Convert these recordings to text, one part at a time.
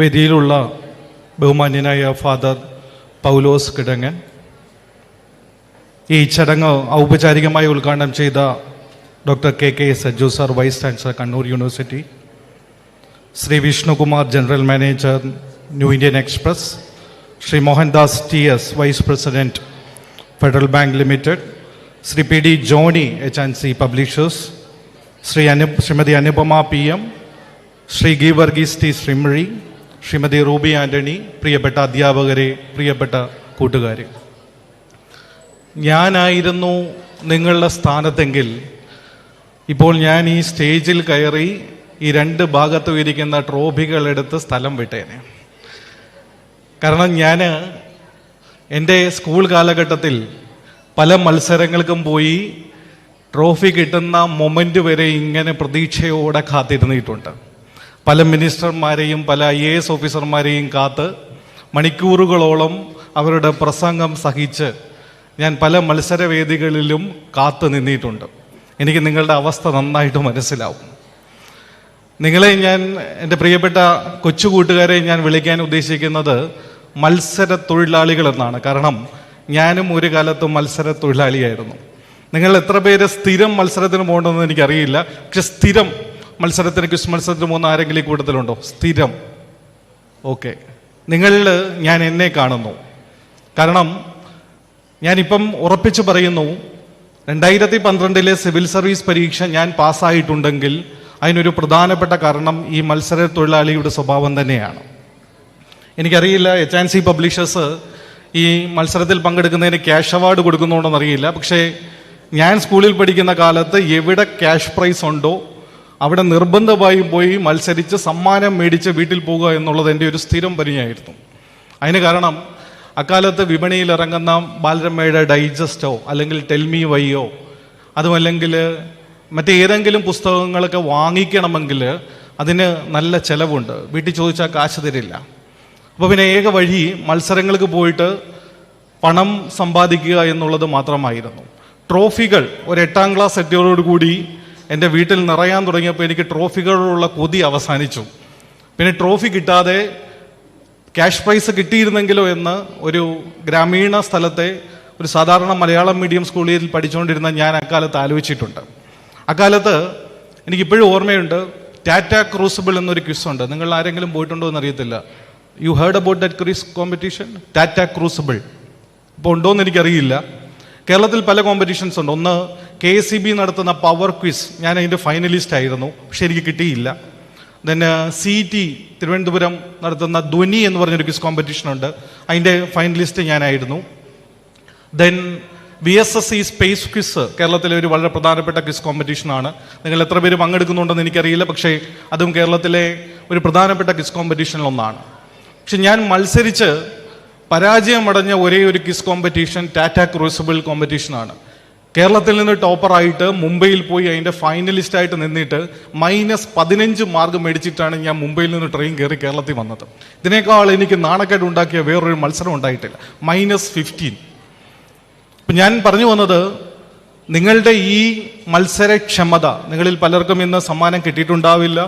വേദിയിലുള്ള ബഹുമാന്യനായ ഫാദർ പൗലോസ് കിടങ്ങൻ, ഈ ചടങ്ങ് ഔപചാരികമായി ഉദ്ഘാടനം ചെയ്ത doctor K Sajju sir, vice chancellor Kannur university, Shri Vishnukumar, general manager New Indian Express, Shri Mohandas TS, vice president Federal Bank Limited, Shri PD Johny HNC publishers, Shrimati Anupama PM, Shri Geevarghese T ശ്രീമഴി, ശ്രീമതി റൂബി ആൻ്റണി, പ്രിയപ്പെട്ട അധ്യാപകരെ, പ്രിയപ്പെട്ട കൂട്ടുകാരെ, ഞാനായിരുന്നു നിങ്ങളുടെ സ്ഥാനത്തെങ്കിൽ ഇപ്പോൾ ഞാൻ ഈ സ്റ്റേജിൽ കയറി ഈ രണ്ട് ഭാഗത്തും ഇരിക്കുന്ന ട്രോഫികളെടുത്ത് സ്ഥലം വിട്ടേനെ. കാരണം ഞാൻ എൻ്റെ സ്കൂൾ കാലഘട്ടത്തിൽ പല മത്സരങ്ങൾക്കും പോയി ട്രോഫി കിട്ടുന്ന മൊമെൻ്റ് വരെ ഇങ്ങനെ പ്രതീക്ഷയോടെ കാത്തിരുന്നിട്ടുണ്ട്. പല മിനിസ്റ്റർമാരെയും പല IAS ഓഫീസർമാരെയും കാത്ത് മണിക്കൂറുകളോളം അവരുടെ പ്രസംഗം സഹിച്ച് ഞാൻ പല മത്സരവേദികളിലും കാത്തു നിന്നിട്ടുണ്ട്. എനിക്ക് നിങ്ങളുടെ അവസ്ഥ നന്നായിട്ട് മനസ്സിലാവും. നിങ്ങളെ ഞാൻ, എൻ്റെ പ്രിയപ്പെട്ട കൊച്ചു കൂട്ടുകാരെ ഞാൻ വിളിക്കാൻ ഉദ്ദേശിക്കുന്നത് മത്സര തൊഴിലാളികൾ എന്നാണ്. കാരണം ഞാനും ഒരു കാലത്ത് മത്സര തൊഴിലാളിയായിരുന്നു. നിങ്ങൾ എത്ര പേര് സ്ഥിരം മത്സരത്തിന് പോകണമെന്ന് എനിക്കറിയില്ല. പക്ഷെ സ്ഥിരം മത്സരത്തിന്, ക്വിസ് മത്സരത്തിന് പോകുന്ന ആരെങ്കിലും ഈ കൂട്ടത്തിലുണ്ടോ? സ്ഥിരം. ഓക്കെ, നിങ്ങളിൽ ഞാൻ എന്നെ കാണുന്നു. കാരണം ഞാനിപ്പം ഉറപ്പിച്ച് പറയുന്നു, 2012 സിവിൽ സർവീസ് പരീക്ഷ ഞാൻ പാസ്സായിട്ടുണ്ടെങ്കിൽ അതിനൊരു പ്രധാനപ്പെട്ട കാരണം ഈ മത്സര തൊഴിലാളിയുടെ സ്വഭാവം തന്നെയാണ്. എനിക്കറിയില്ല HNC പബ്ലിഷേഴ്സ് ഈ മത്സരത്തിൽ പങ്കെടുക്കുന്നതിന് ക്യാഷ് അവാർഡ് കൊടുക്കുന്നുണ്ടോയെന്ന് അറിയില്ല. പക്ഷേ ഞാൻ സ്കൂളിൽ പഠിക്കുന്ന കാലത്ത് എവിടെ ക്യാഷ് പ്രൈസ് ഉണ്ടോ അവിടെ നിർബന്ധമായും പോയി മത്സരിച്ച് സമ്മാനം മേടിച്ച് വീട്ടിൽ പോകുക എന്നുള്ളത് എൻ്റെ ഒരു സ്ഥിരം പരിചയമായിരുന്നു. അതിന് കാരണം അക്കാലത്ത് വിപണിയിൽ ഇറങ്ങുന്ന ബാലരമയുടെ ഡൈജസ്റ്റോ അല്ലെങ്കിൽ ടെൽമി വൈയോ അതുമല്ലെങ്കിൽ മറ്റേതെങ്കിലും പുസ്തകങ്ങളൊക്കെ വാങ്ങിക്കണമെങ്കിൽ അതിന് നല്ല ചിലവുണ്ട്. വീട്ടിൽ ചോദിച്ചാൽ കാശ് തരില്ല. അപ്പോൾ പിന്നെ ഏക വഴി മത്സരങ്ങൾക്ക് പോയിട്ട് പണം സമ്പാദിക്കുക എന്നുള്ളത് മാത്രമായിരുന്നു. ട്രോഫികൾ ഒരു 8ാം ക്ലാസ് എത്തിയോടുകൂടി എൻ്റെ വീട്ടിൽ നിറയാൻ തുടങ്ങിയപ്പോൾ എനിക്ക് ട്രോഫികളോടുള്ള കൊതി അവസാനിച്ചു. പിന്നെ ട്രോഫി കിട്ടാതെ ക്യാഷ് പ്രൈസ് കിട്ടിയിരുന്നെങ്കിലോ എന്ന് ഒരു ഗ്രാമീണ സ്ഥലത്തെ ഒരു സാധാരണ മലയാളം മീഡിയം സ്കൂളിൽ പഠിച്ചുകൊണ്ടിരുന്ന ഞാൻ അക്കാലത്ത് ആലോചിച്ചിട്ടുണ്ട്. അക്കാലത്ത് എനിക്കിപ്പോഴും ഓർമ്മയുണ്ട്, ടാറ്റ ക്രൂസിബിൾ എന്നൊരു ക്വിസ് ഉണ്ട്. നിങ്ങൾ ആരെങ്കിലും പോയിട്ടുണ്ടോ എന്ന് അറിയത്തില്ല. You heard about that quiz competition, Tata crucible? ഇപ്പോൾ ഉണ്ടോ എന്ന് എനിക്കറിയില്ല. കേരളത്തിൽ പല കോമ്പറ്റീഷൻസ് ഉണ്ട്. ഒന്ന് KSEB നടത്തുന്ന പവർ ക്വിസ്, ഞാൻ അതിൻ്റെ ഫൈനലിസ്റ്റ് ആയിരുന്നു, പക്ഷെ എനിക്ക് കിട്ടിയില്ല. ദെൻ CET തിരുവനന്തപുരം നടത്തുന്ന ധ്വനി എന്ന് പറഞ്ഞൊരു ക്വിസ് കോമ്പറ്റീഷൻ ഉണ്ട്, അതിൻ്റെ ഫൈനലിസ്റ്റ് ഞാനായിരുന്നു. ദെൻ VSSC സ്പേസ് ക്വിസ് കേരളത്തിലെ ഒരു വളരെ പ്രധാനപ്പെട്ട ക്വിസ് കോമ്പറ്റീഷനാണ്. നിങ്ങൾ എത്ര പേര് പങ്കെടുക്കുന്നുണ്ടെന്ന് എനിക്കറിയില്ല, പക്ഷേ അതും കേരളത്തിലെ ഒരു പ്രധാനപ്പെട്ട ക്വിസ് കോമ്പറ്റീഷനിലൊന്നാണ്. പക്ഷെ ഞാൻ മത്സരിച്ച് പരാജയമടഞ്ഞ ഒരേ ഒരു ക്വിസ് കോമ്പറ്റീഷൻ ടാറ്റ ക്രൂസിബിൾ കോമ്പറ്റീഷനാണ്. കേരളത്തിൽ നിന്ന് ടോപ്പറായിട്ട് മുംബൈയിൽ പോയി അതിൻ്റെ ഫൈനലിസ്റ്റായിട്ട് നിന്നിട്ട് -15 മാർക്ക് മേടിച്ചിട്ടാണ് ഞാൻ മുംബൈയിൽ നിന്ന് ട്രെയിൻ കയറി കേരളത്തിൽ വന്നത്. ഇതിനേക്കാൾ എനിക്ക് നാണക്കേട് ഉണ്ടാക്കിയ വേറൊരു മത്സരം ഉണ്ടായിട്ടില്ല. -15. ഇപ്പം ഞാൻ പറഞ്ഞു വന്നത്, നിങ്ങളുടെ ഈ മത്സരക്ഷമത, നിങ്ങളിൽ പലർക്കും ഇന്ന് സമ്മാനം കിട്ടിയിട്ടുണ്ടാവില്ല,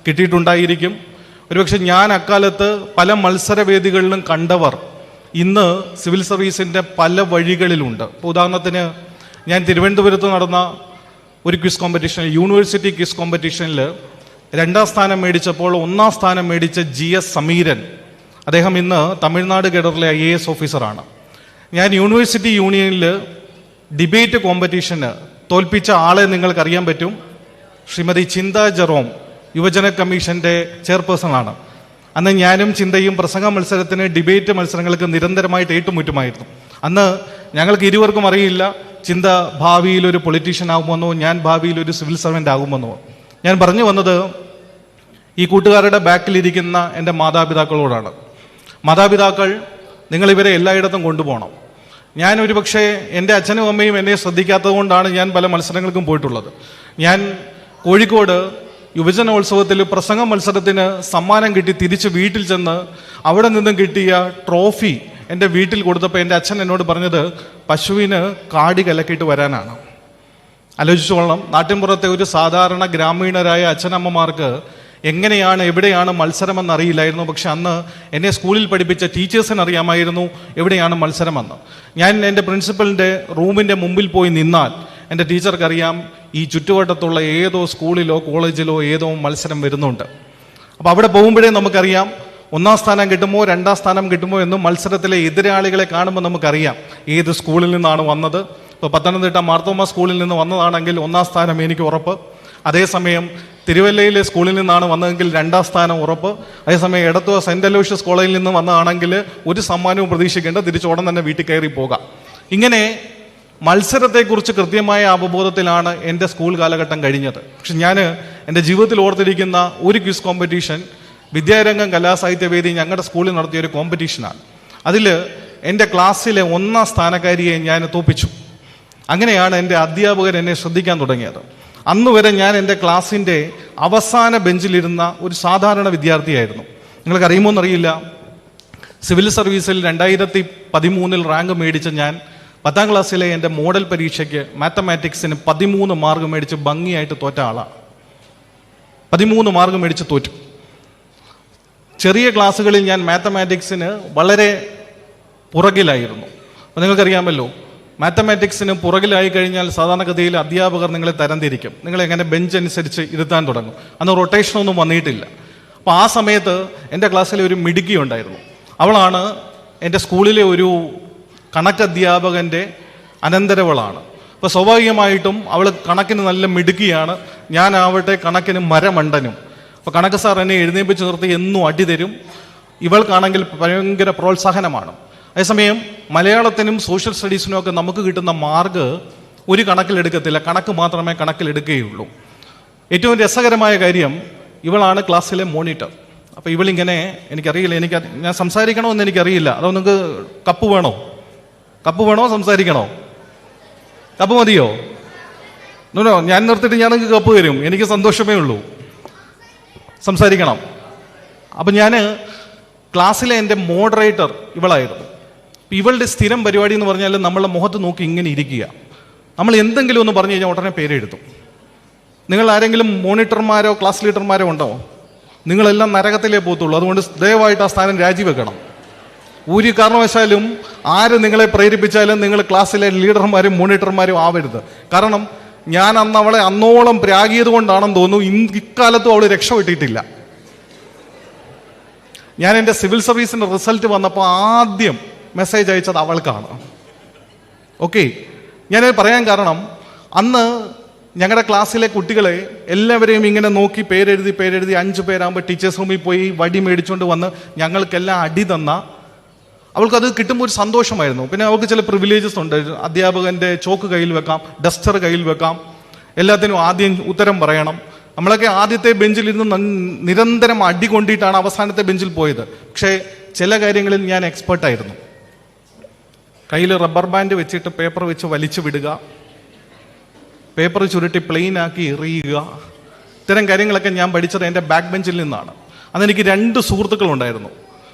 കിട്ടിയിട്ടുണ്ടായിരിക്കും. ഒരുപക്ഷെ ഞാൻ അക്കാലത്ത് പല മത്സരവേദികളിലും കണ്ടവർ ഇന്ന് സിവിൽ സർവീസിൻ്റെ പല വഴികളിലുണ്ട്. ഇപ്പോൾ ഉദാഹരണത്തിന്, ഞാൻ തിരുവനന്തപുരത്ത് നടന്ന ഒരു ക്വിസ് കോമ്പറ്റീഷനിൽ, യൂണിവേഴ്സിറ്റി ക്വിസ് കോമ്പറ്റീഷനിൽ 2ാം സ്ഥാനം മേടിച്ചപ്പോൾ 1ാം സ്ഥാനം മേടിച്ച GS സമീരൻ, അദ്ദേഹം ഇന്ന് തമിഴ്നാട് കേഡറിലെ IAS ഓഫീസറാണ്. ഞാൻ യൂണിവേഴ്സിറ്റി യൂണിയനിൽ ഡിബേറ്റ് കോമ്പറ്റീഷന് തോൽപ്പിച്ച ആളെ നിങ്ങൾക്കറിയാൻ പറ്റും. ശ്രീമതി ചിന്ത ജെറോം, യുവജന കമ്മീഷൻ്റെ ചെയർപേഴ്സണാണ്. അന്ന് ഞാനും ചിന്തയും പ്രസംഗ മത്സരത്തിന്, ഡിബേറ്റ് മത്സരങ്ങൾക്ക് നിരന്തരമായിട്ട് ഏറ്റുമുറ്റുമായിരുന്നു. അന്ന് ഞങ്ങൾക്ക് ഇരുവർക്കും അറിയില്ല ചിന്ത ഭാവിയിൽ ഒരു പൊളിറ്റീഷ്യൻ ആകുമെന്നോ ഞാൻ ഭാവിയിൽ ഒരു സിവിൽ സർവൻ്റ് ആകുമെന്നോ. ഞാൻ പറഞ്ഞു വന്നത് ഈ കൂട്ടുകാരുടെ ബാക്കിലിരിക്കുന്ന എൻ്റെ മാതാപിതാക്കളോടാണ്. മാതാപിതാക്കൾ, നിങ്ങളിവരെ എല്ലായിടത്തും കൊണ്ടുപോകണം. ഞാൻ ഒരുപക്ഷെ എൻ്റെ അച്ഛനും അമ്മയും എന്നെ ശ്രദ്ധിക്കാത്തത് കൊണ്ടാണ് ഞാൻ പല മത്സരങ്ങൾക്കും പോയിട്ടുള്ളത്. ഞാൻ കോഴിക്കോട് യുവജനോത്സവത്തിൽ പ്രസംഗ മത്സരത്തിന് സമ്മാനം കിട്ടി തിരിച്ച് വീട്ടിൽ ചെന്ന് അവിടെ നിന്നും കിട്ടിയ ട്രോഫി എൻ്റെ വീട്ടിൽ കൊടുത്തപ്പോൾ എൻ്റെ അച്ഛൻ എന്നോട് പറഞ്ഞത് പശുവിന് കാടി കലക്കിയിട്ട് വരാനാണ്. ആലോചിച്ചോളണം, നാട്ടിൻപുറത്തെ ഒരു സാധാരണ ഗ്രാമീണരായ അച്ഛനമ്മമാർക്ക് എങ്ങനെയാണ് എവിടെയാണ് മത്സരമെന്ന് അറിയില്ലായിരുന്നു. പക്ഷെ അന്ന് എന്നെ സ്കൂളിൽ പഠിപ്പിച്ച ടീച്ചേഴ്സിന് അറിയാമായിരുന്നു എവിടെയാണ് മത്സരമെന്ന്. ഞാൻ എൻ്റെ പ്രിൻസിപ്പലിൻ്റെ റൂമിൻ്റെ മുമ്പിൽ പോയി നിന്നാൽ എൻ്റെ ടീച്ചർക്കറിയാം ഈ ചുറ്റുവട്ടത്തുള്ള ഏതോ സ്കൂളിലോ കോളേജിലോ ഏതോ മത്സരം വരുന്നുണ്ട്. അപ്പോൾ അവിടെ പോകുമ്പോഴേ നമുക്കറിയാം 1ാം സ്ഥാനം കിട്ടുമോ 2ാം സ്ഥാനം കിട്ടുമോ എന്നും മത്സരത്തിലെ എതിരാളികളെ കാണുമ്പോൾ നമുക്കറിയാം ഏത് സ്കൂളിൽ നിന്നാണ് വന്നത്. ഇപ്പോൾ പത്തനംതിട്ട മാർത്തോമ സ്കൂളിൽ നിന്ന് വന്നതാണെങ്കിൽ 1ാം സ്ഥാനം എനിക്ക് ഉറപ്പ്. അതേസമയം തിരുവല്ലയിലെ സ്കൂളിൽ നിന്നാണ് വന്നതെങ്കിൽ 2ാം സ്ഥാനം ഉറപ്പ്. അതേസമയം എടത്തുവ സെൻറ് അലോഷ്യസ് കോളേജിൽ നിന്ന് വന്നതാണെങ്കിൽ ഒരു സമ്മാനവും പ്രതീക്ഷിക്കേണ്ട, തിരിച്ചോടം തന്നെ വീട്ടിൽ കയറി പോകാം. ഇങ്ങനെ മത്സരത്തെക്കുറിച്ച് കൃത്യമായ അവബോധത്തിലാണ് എൻ്റെ സ്കൂൾ കാലഘട്ടം കഴിഞ്ഞത്. പക്ഷെ ഞാൻ എൻ്റെ ജീവിതത്തിൽ ഓർത്തിരിക്കുന്ന ഒരു ക്വിസ് കോമ്പറ്റീഷൻ വിദ്യാരംഗം കലാസാഹിത്യവേദി ഞങ്ങളുടെ സ്കൂളിൽ നടത്തിയൊരു കോമ്പറ്റീഷനാണ്. അതിൽ എൻ്റെ ക്ലാസ്സിലെ 1ാം സ്ഥാനക്കാരിയെ ഞാൻ തോപ്പിച്ചു. അങ്ങനെയാണ് എൻ്റെ അധ്യാപകർ എന്നെ ശ്രദ്ധിക്കാൻ തുടങ്ങിയത്. അന്ന് വരെ ഞാൻ എൻ്റെ ക്ലാസ്സിൻ്റെ അവസാന ബെഞ്ചിലിരുന്ന ഒരു സാധാരണ വിദ്യാർത്ഥിയായിരുന്നു. നിങ്ങൾക്ക് അറിയുമോ എന്നറിയില്ല, സിവിൽ സർവീസിൽ 2013 റാങ്ക് മേടിച്ച ഞാൻ 10ാം ക്ലാസ്സിലെ എൻ്റെ മോഡൽ പരീക്ഷയ്ക്ക് മാത്തമാറ്റിക്സിന് 13 മാർക്ക് മേടിച്ച് ഭംഗിയായിട്ട് തോറ്റ ആളാണ്. 13 മാർക്ക് മേടിച്ച് തോറ്റു. ചെറിയ ക്ലാസ്സുകളിൽ ഞാൻ മാത്തമാറ്റിക്സിന് വളരെ പുറകിലായിരുന്നു. അപ്പോൾ നിങ്ങൾക്കറിയാമല്ലോ, മാത്തമാറ്റിക്സിന് പുറകിലായി കഴിഞ്ഞാൽ സാധാരണഗതിയിൽ അധ്യാപകർ നിങ്ങളെ തരംതിരിക്കും. നിങ്ങളെങ്ങനെ ബെഞ്ച് അനുസരിച്ച് ഇരുത്താൻ തുടങ്ങും. അന്ന് റൊട്ടേഷനൊന്നും വന്നിട്ടില്ല. അപ്പോൾ ആ സമയത്ത് എൻ്റെ ക്ലാസ്സിലെ ഒരു മിടുക്കി ഉണ്ടായിരുന്നു. അവളാണ് എൻ്റെ സ്കൂളിലെ ഒരു കണക്ക് അധ്യാപകൻ്റെ അനന്തരവളാണ്. അപ്പോൾ സ്വാഭാവികമായിട്ടും അവൾ കണക്കിന് നല്ല മിടുക്കിയാണ്. ഞാനാവട്ടെ കണക്കിന് മരമണ്ടനും. അപ്പോൾ കണക്ക് സാർ എന്നെ എഴുന്നേൽപ്പിച്ച് നിർത്തി എന്നും അടി തരും. ഇവൾക്കാണെങ്കിൽ ഭയങ്കര പ്രോത്സാഹനമാണ്. അതേസമയം മലയാളത്തിനും സോഷ്യൽ സ്റ്റഡീസിനും ഒക്കെ നമുക്ക് കിട്ടുന്ന മാർക്ക് ഒരു കണക്കിലെടുക്കത്തില്ല, കണക്ക് മാത്രമേ കണക്കിലെടുക്കുകയുള്ളൂ. ഏറ്റവും രസകരമായ കാര്യം, ഇവളാണ് ക്ലാസ്സിലെ മോണിറ്റർ. അപ്പോൾ ഇവളിങ്ങനെ, എനിക്കറിയില്ല, ഞാൻ സംസാരിക്കണമെന്ന് എനിക്കറിയില്ല. അതോ നിങ്ങൾക്ക് കപ്പ് വേണോ സംസാരിക്കണോ? കപ്പ് മതിയോ? നോ, ഞാൻ നിർത്തിയിട്ട് ഞാൻ നിങ്ങൾക്ക് കപ്പ് തരും. എനിക്ക് സന്തോഷമേ ഉള്ളൂ. സംസാരിക്കണം. അപ്പം ഞാൻ ക്ലാസ്സിലെ എൻ്റെ മോഡറേറ്റർ ഇവളായിരുന്നു. ഇവളുടെ സ്ഥിരം പരിപാടി എന്ന് പറഞ്ഞാൽ നമ്മളെ മുഖത്ത് നോക്കി ഇങ്ങനെ ഇരിക്കുക. നമ്മൾ എന്തെങ്കിലും ഒന്ന് പറഞ്ഞു കഴിഞ്ഞാൽ ഉടനെ പേരെഴുതും. നിങ്ങൾ ആരെങ്കിലും മോണിറ്റർമാരോ ക്ലാസ് ലീഡർമാരോ ഉണ്ടോ? നിങ്ങളെല്ലാം നരകത്തിലേ പോകത്തുള്ളൂ. അതുകൊണ്ട് ദയവായിട്ട് ആ സ്ഥാനം രാജിവെക്കണം. ഒരു കാരണവശാലും ആര് നിങ്ങളെ പ്രേരിപ്പിച്ചാലും നിങ്ങൾ ക്ലാസ്സിലെ ലീഡർമാരും മോണിറ്റർമാരും ആവരുത്. കാരണം ഞാൻ അന്ന് അവളെ അന്നോളം പ്രാഗിയത് കൊണ്ടാണെന്ന് തോന്നുന്നു ഇക്കാലത്തും അവൾ രക്ഷപ്പെട്ടിട്ടില്ല. ഞാൻ എൻ്റെ സിവിൽ സർവീസിൻ്റെ റിസൾട്ട് വന്നപ്പോൾ ആദ്യം മെസ്സേജ് അയച്ചത് അവൾക്കാണ്. ഓക്കെ, ഞാനത് പറയാൻ കാരണം, അന്ന് ഞങ്ങളുടെ ക്ലാസ്സിലെ കുട്ടികളെ എല്ലാവരെയും ഇങ്ങനെ നോക്കി പേരെഴുതി 5 പേരാകുമ്പോൾ ടീച്ചേഴ്സ് റൂമിൽ പോയി വടി മേടിച്ചുകൊണ്ട് വന്ന് ഞങ്ങൾക്കെല്ലാം അടി തന്ന അവൾക്കത് കിട്ടുമ്പോൾ ഒരു സന്തോഷമായിരുന്നു. പിന്നെ അവൾക്ക് ചില പ്രിവിലേജസ് ഉണ്ട്. അധ്യാപകൻ്റെ ചോക്ക് കയ്യിൽ വെക്കാം, ഡസ്റ്റർ കയ്യിൽ വെക്കാം, എല്ലാത്തിനും ആദ്യം ഉത്തരം പറയണം. നമ്മളൊക്കെ ആദ്യത്തെ ബെഞ്ചിലിരുന്ന് നിരന്തരം അടി കൊണ്ടിട്ടാണ് അവസാനത്തെ ബെഞ്ചിൽ പോയത്. പക്ഷേ ചില കാര്യങ്ങളിൽ ഞാൻ എക്സ്പേർട്ടായിരുന്നു. കയ്യിൽ റബ്ബർ ബാൻഡ് വെച്ചിട്ട് പേപ്പർ വെച്ച് വലിച്ചു വിടുക, പേപ്പർ ചുരുട്ടി പ്ലെയിൻ ആക്കി എറിയുക, ഇത്തരം കാര്യങ്ങളൊക്കെ ഞാൻ പഠിച്ചത് എൻ്റെ ബാക്ക് ബെഞ്ചിൽ നിന്നാണ്. അതെനിക്ക് 2 സുഹൃത്തുക്കളുണ്ടായിരുന്നു.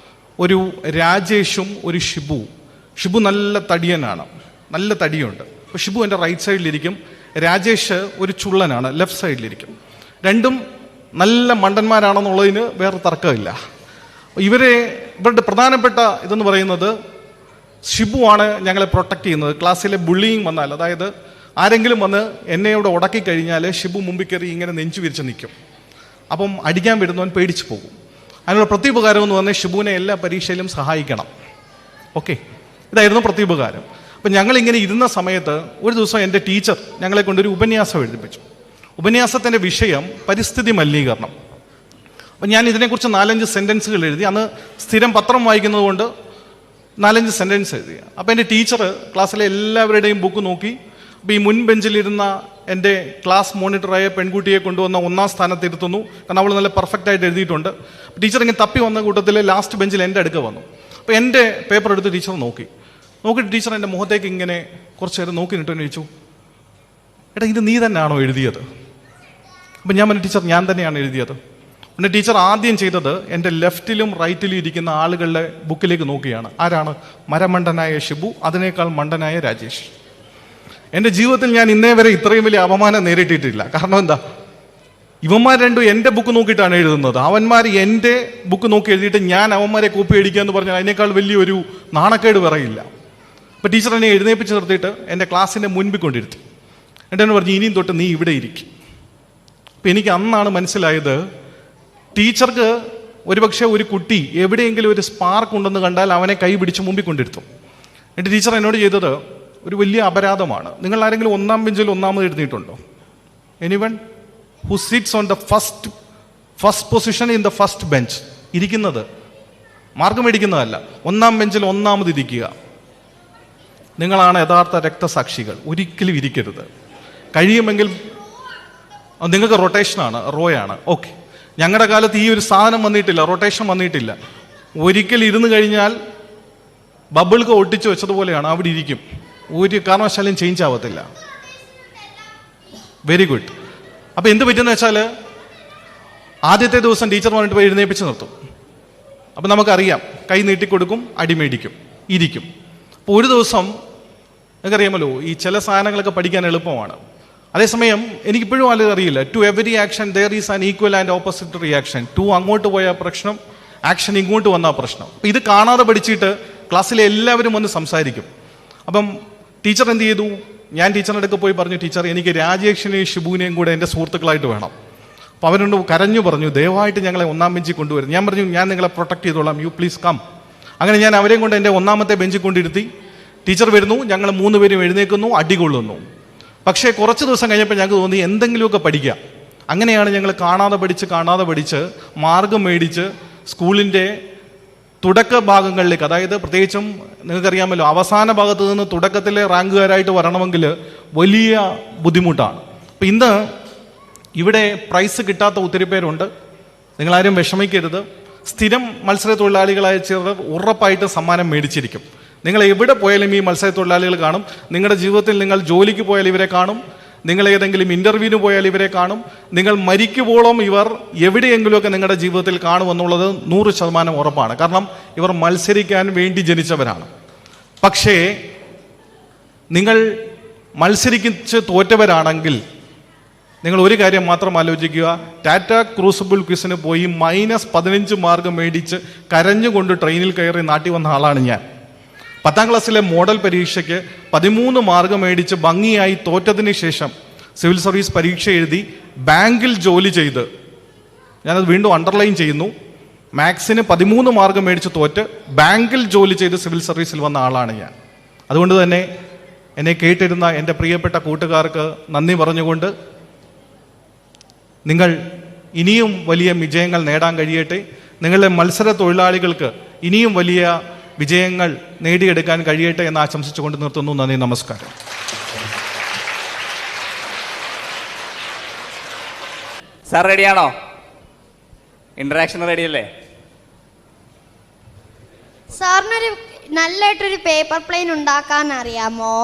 ഒരു രാജേഷും ഒരു ഷിബു. ഷിബു നല്ല തടിയനാണ്, നല്ല തടിയുണ്ട്. അപ്പോൾ ഷിബു എൻ്റെ റൈറ്റ് സൈഡിലിരിക്കും, രാജേഷ് ഒരു ചുള്ളനാണ്, ലെഫ്റ്റ് സൈഡിലിരിക്കും. രണ്ടും നല്ല മണ്ടന്മാരാണെന്നുള്ളതിന് വേറെ തർക്കമില്ല. ഇവരുടെ പ്രധാനപ്പെട്ട ഇതെന്ന് പറയുന്നത്, ഷിബു ആണ് ഞങ്ങളെ പ്രൊട്ടക്റ്റ് ചെയ്യുന്നത്. ക്ലാസ്സിലെ ബുള്ളിങ് വന്നാൽ, അതായത് ആരെങ്കിലും വന്ന് എന്നെയോട് ഉടക്കി കഴിഞ്ഞാൽ ഷിബു മുമ്പിൽ കയറി ഇങ്ങനെ നെഞ്ചു വിരിച്ച് നിൽക്കും. അപ്പം അടിക്കാൻ വരുന്നവൻ പേടിച്ചു പോകും. അതിനുള്ള പ്രത്യുപകാരം എന്ന് പറഞ്ഞാൽ ഷിബുവിനെ എല്ലാ പരീക്ഷയിലും സഹായിക്കണം. ഓക്കെ, ഇതായിരുന്നു പ്രത്യുപകാരം. അപ്പം ഞങ്ങളിങ്ങനെ ഇരുന്ന സമയത്ത് ഒരു ദിവസം എൻ്റെ ടീച്ചർ ഞങ്ങളെ കൊണ്ടൊരു ഉപന്യാസം എഴുതിപ്പിച്ചു. ഉപന്യാസത്തിൻ്റെ വിഷയം പരിസ്ഥിതി മലിനീകരണം. അപ്പം ഞാൻ ഇതിനെക്കുറിച്ച് 4-5 സെൻറ്റൻസുകൾ എഴുതി. അന്ന് സ്ഥിരം പത്രം വായിക്കുന്നത് കൊണ്ട് 4-5 സെൻറ്റൻസ് എഴുതി. അപ്പോൾ എൻ്റെ ടീച്ചർ ക്ലാസ്സിലെ എല്ലാവരുടെയും ബുക്ക് നോക്കി. അപ്പോൾ ഈ മുൻ ബെഞ്ചിലിരുന്ന എൻ്റെ ക്ലാസ് മോണിറ്ററായ പെൺകുട്ടിയെ കൊണ്ടുവന്ന 1ാം സ്ഥാനത്തിരുത്തുന്നു. കാരണം അവൾ നല്ല പെർഫെക്റ്റായിട്ട് എഴുതിയിട്ടുണ്ട്. ടീച്ചർ ഇങ്ങനെ തപ്പി വന്ന കൂട്ടത്തിൽ ലാസ്റ്റ് ബെഞ്ചിൽ എൻ്റെ അടുക്ക വന്നു. അപ്പോൾ എൻ്റെ പേപ്പർ എടുത്ത് ടീച്ചർ നോക്കിയിട്ട് ടീച്ചർ എൻ്റെ മുഖത്തേക്ക് ഇങ്ങനെ കുറച്ച് നേരം നോക്കി നിന്നിട്ട് ചോദിച്ചു, എടാ ഇത് നീ തന്നെയാണോ എഴുതിയത്? അപ്പം ഞാൻ പറഞ്ഞു, ടീച്ചർ ഞാൻ തന്നെയാണ് എഴുതിയത്. പിന്നെ ടീച്ചർ ആദ്യം ചെയ്തത് എൻ്റെ ലെഫ്റ്റിലും റൈറ്റിലും ഇരിക്കുന്ന ആളുകളുടെ ബുക്കിലേക്ക് നോക്കിയാണ്. ആരാണ്? മരമണ്ടനായ ഷിബു, അതിനേക്കാൾ മണ്ടനായ രാജേഷ്. എൻ്റെ ജീവിതത്തിൽ ഞാൻ ഇന്നേ വരെ ഇത്രയും വലിയ അപമാനം നേരിട്ടിട്ടില്ല. കാരണം എന്താ? ഇവന്മാർ രണ്ടും എൻ്റെ ബുക്ക് നോക്കിയിട്ടാണ് എഴുതുന്നത്. അവന്മാർ എൻ്റെ ബുക്ക് നോക്കി എഴുതിയിട്ട് ഞാൻ അവന്മാരെ കോപ്പി അടിക്കുക എന്ന് പറഞ്ഞാൽ അതിനേക്കാൾ വലിയൊരു നാണക്കേട് പറയില്ല. അപ്പോൾ ടീച്ചർ എന്നെ എഴുന്നേപ്പിച്ച് നിർത്തിയിട്ട് എൻ്റെ ക്ലാസ്സിൻ്റെ മുൻപിൽ കൊണ്ടിരുത്തി. എന്നിട്ട് എന്നെ പറഞ്ഞു, ഇനിയും തൊട്ട് നീ ഇവിടെ ഇരിക്കും. അപ്പം എനിക്ക് അന്നാണ് മനസ്സിലായത്, ടീച്ചർക്ക് ഒരുപക്ഷെ ഒരു കുട്ടി എവിടെയെങ്കിലും ഒരു സ്പാർക്ക് ഉണ്ടെന്ന് കണ്ടാൽ അവനെ കൈ പിടിച്ച് മുമ്പിൽ കൊണ്ടിരുത്തും. എന്നിട്ട് ടീച്ചർ എന്നോട് ചെയ്തത് ഒരു വലിയ അപരാധമാണ്. നിങ്ങൾ ആരെങ്കിലും ഒന്നാം ബെഞ്ചിൽ ഒന്നാമത് എഴുതിയിട്ടുണ്ടോ? Anyone who sits on the first position in the first bench, ഇരിക്കുന്നത് മാർക്ക് മേടിക്കുന്നതല്ല, ഒന്നാം ബെഞ്ചിൽ ഒന്നാമത് ഇരിക്കുക. നിങ്ങളാണ് യഥാർത്ഥ രക്തസാക്ഷികൾ. ഒരിക്കലും ഇരിക്കരുത്. കഴിയുമെങ്കിൽ നിങ്ങൾക്ക് റൊട്ടേഷനാണ്, റോയാണ്. ഓക്കെ, ഞങ്ങളുടെ കാലത്ത് ഈ ഒരു സാധനം വന്നിട്ടില്ല, റൊട്ടേഷൻ വന്നിട്ടില്ല. ഒരിക്കൽ ഇരുന്ന് കഴിഞ്ഞാൽ ബബിൾക്ക് ഒട്ടിച്ച് വെച്ചതുപോലെയാണ്, അവിടെ ഇരിക്കും. ഒരു കാരണവശാലും ചേഞ്ച് ആവത്തില്ല. Very good. അപ്പം എന്ത് പറ്റുമെന്ന് വെച്ചാൽ ആദ്യത്തെ ദിവസം ടീച്ചർ പറഞ്ഞിട്ട് പോയി എഴുന്നേപ്പിച്ച് നിർത്തും. അപ്പം നമുക്കറിയാം, കൈ നീട്ടിക്കൊടുക്കും, അടിമേടിക്കും, ഇരിക്കും. അപ്പോൾ ഒരു ദിവസം നിങ്ങൾക്കറിയാമല്ലോ, ഈ ചില സാധനങ്ങളൊക്കെ പഠിക്കാൻ എളുപ്പമാണ്. അതേസമയം എനിക്കിപ്പോഴും അത് അറിയില്ല. To every action there is an equal and opposite reaction. ടു അങ്ങോട്ട് പോയ പ്രശ്നം, ആക്ഷൻ ഇങ്ങോട്ട് വന്ന പ്രശ്നം. അപ്പം ഇത് കാണാതെ പഠിച്ചിട്ട് ക്ലാസ്സിലെ എല്ലാവരും വന്ന് സംസാരിക്കും. അപ്പം ടീച്ചർ എന്ത് ചെയ്തു, ഞാൻ ടീച്ചറിൻ്റെ അടുത്ത് പോയി പറഞ്ഞു, ടീച്ചർ എനിക്ക് രാജേഷിനെയും ഷിബുവിനെയും കൂടെ എൻ്റെ സുഹൃത്തുക്കളായിട്ട് വേണം. അപ്പോൾ അവരോട് കരഞ്ഞു പറഞ്ഞു, ദയവായിട്ട് ഞങ്ങളെ ഒന്നാം ബെഞ്ചിൽ കൊണ്ടുവരും. ഞാൻ പറഞ്ഞു, ഞാൻ നിങ്ങളെ പ്രൊട്ടക്ട് ചെയ്തോളാം, യു പ്ലീസ് കം. അങ്ങനെ ഞാൻ അവരെയും കൊണ്ട് എൻ്റെ ഒന്നാമത്തെ ബെഞ്ചിൽ കൊണ്ടിരുത്തി. ടീച്ചർ വരുന്നു, ഞങ്ങൾ 3 പേരും എഴുന്നേൽക്കുന്നു, അടികൊള്ളുന്നു. പക്ഷേ കുറച്ച് ദിവസം കഴിഞ്ഞപ്പോൾ ഞങ്ങൾക്ക് തോന്നി എന്തെങ്കിലുമൊക്കെ പഠിക്കാം. അങ്ങനെയാണ് ഞങ്ങൾ കാണാതെ പഠിച്ച് മാർഗം മേടിച്ച് സ്കൂളിൻ്റെ തുടക്ക ഭാഗങ്ങളിലേക്ക്, അതായത് പ്രത്യേകിച്ചും നിങ്ങൾക്കറിയാമല്ലോ, അവസാന ഭാഗത്ത് നിന്ന് തുടക്കത്തിലെ റാങ്കുകാരായിട്ട് വരണമെങ്കിൽ വലിയ ബുദ്ധിമുട്ടാണ്. അപ്പം ഇന്ന് ഇവിടെ പ്രൈസ് കിട്ടാത്ത ഒത്തിരി പേരുണ്ട്. നിങ്ങളാരും വിഷമിക്കരുത്. സ്ഥിരം മത്സരത്തൊഴിലാളികളായ ചിലർ ഉറപ്പായിട്ട് സമ്മാനം മേടിച്ചിരിക്കും. നിങ്ങൾ എവിടെ പോയാലും ഈ മത്സരത്തൊഴിലാളികൾ കാണും. നിങ്ങളുടെ ജീവിതത്തിൽ നിങ്ങൾ ജോലിക്ക് പോയാൽ ഇവരെ കാണും, നിങ്ങൾ ഏതെങ്കിലും ഇൻ്റർവ്യൂവിന് പോയാൽ ഇവരെ കാണും. നിങ്ങൾ മരിക്കുവോളം ഇവർ എവിടെയെങ്കിലുമൊക്കെ നിങ്ങളുടെ ജീവിതത്തിൽ കാണുമെന്നുള്ളത് 100% ഉറപ്പാണ്. കാരണം ഇവർ മത്സരിക്കാൻ വേണ്ടി ജനിച്ചവരാണ്. പക്ഷേ നിങ്ങൾ മത്സരിച്ച് തോറ്റവരാണെങ്കിൽ നിങ്ങൾ ഒരു കാര്യം മാത്രം ആലോചിക്കുക, ടാറ്റ ക്രൂസിബിൾ ക്വിസിന് പോയി -15 മാർക്ക് മേടിച്ച് കരഞ്ഞുകൊണ്ട് ട്രെയിനിൽ കയറി നാട്ടിൽ വന്ന ആളാണ് ഞാൻ. 10ാം ക്ലാസ്സിലെ മോഡൽ പരീക്ഷയ്ക്ക് 13 മാർക്ക് മേടിച്ച് ഭംഗിയായി തോറ്റതിന് ശേഷം സിവിൽ സർവീസ് പരീക്ഷ എഴുതി ബാങ്കിൽ ജോലി ചെയ്ത്, ഞാനത് വീണ്ടും അണ്ടർലൈൻ ചെയ്യുന്നു, മാത്സിന് 13 മാർക്ക് മേടിച്ച് തോറ്റ് ബാങ്കിൽ ജോലി ചെയ്ത് സിവിൽ സർവീസിൽ വന്ന ആളാണ് ഞാൻ. അതുകൊണ്ട് തന്നെ എന്നെ കേട്ടിരുന്ന എൻ്റെ പ്രിയപ്പെട്ട കൂട്ടുകാർക്ക് നന്ദി പറഞ്ഞുകൊണ്ട്, നിങ്ങൾ ഇനിയും വലിയ വിജയങ്ങൾ നേടാൻ കഴിയട്ടെ. നിങ്ങളുടെ മത്സര തൊഴിലാളികൾക്ക് ഇനിയും വലിയ വിജയങ്ങൾ നേടിയെടുക്കാൻ കഴിയട്ടെ എന്ന് ആശംസിച്ചുകൊണ്ട് നിർത്തുന്നു. നന്ദി, നമസ്കാരം. സാർ റെഡിയാണോ? ഇന്ററാക്ഷൻ റെഡിയല്ലേ? സാറിനൊരു നല്ലതായിട്ടൊരു പേപ്പർ പ്ലെയിൻ ഉണ്ടാക്കാൻ അറിയാമോ?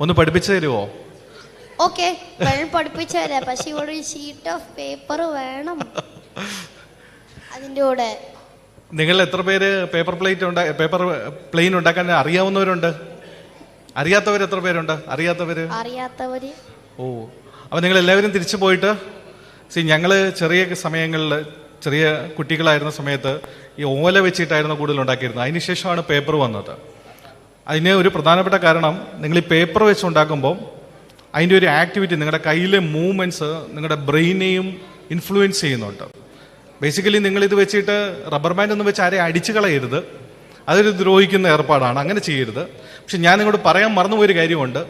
ഒന്ന് പഠിപ്പിച്ചു തരുമോ? ഓക്കെ, പഠിപ്പിച്ചു തരാം. പക്ഷെ ഇവിടെ ഒരു ഷീറ്റ് ഓഫ് പേപ്പർ വേണം അതിൻ്റെ കൂടെ. നിങ്ങൾ എത്ര പേര് പേപ്പർ പ്ലെയിൻ ഉണ്ടാക്കാൻ അറിയാവുന്നവരുണ്ട്? അറിയാത്തവർ എത്ര പേരുണ്ട്? അറിയാത്തവര് ഓ, അപ്പം നിങ്ങൾ എല്ലാവരും തിരിച്ചു പോയിട്ട് ഞങ്ങൾ ചെറിയ സമയങ്ങളിൽ, ചെറിയ കുട്ടികളായിരുന്ന സമയത്ത് ഈ ഓല വെച്ചിട്ടായിരുന്നു കൂടുതൽ ഉണ്ടാക്കിയിരുന്നത്. അതിനുശേഷമാണ് പേപ്പർ വന്നത്. അതിന് ഒരു പ്രധാനപ്പെട്ട കാരണം, നിങ്ങൾ ഈ പേപ്പർ വെച്ചുണ്ടാക്കുമ്പോൾ അതിൻ്റെ ഒരു ആക്ടിവിറ്റി, നിങ്ങളുടെ കയ്യിലെ മൂവ്മെൻറ്റ്സ് നിങ്ങളുടെ ബ്രെയിനെയും ഇൻഫ്ലുവൻസ് ചെയ്യുന്നുണ്ട്. ബേസിക്കലി നിങ്ങളിത് വെച്ചിട്ട് റബ്ബർ ബാൻഡ് ഒന്നും വെച്ച് ആരെയും അടിച്ചു കളയരുത്. അതൊരു ദ്രോഹിക്കുന്ന ഏർപ്പാടാണ്, അങ്ങനെ ചെയ്യരുത്. പക്ഷെ ഞാൻ നിങ്ങളോട് പറയാൻ മറന്നുപോയൊരു കാര്യമുണ്ട്.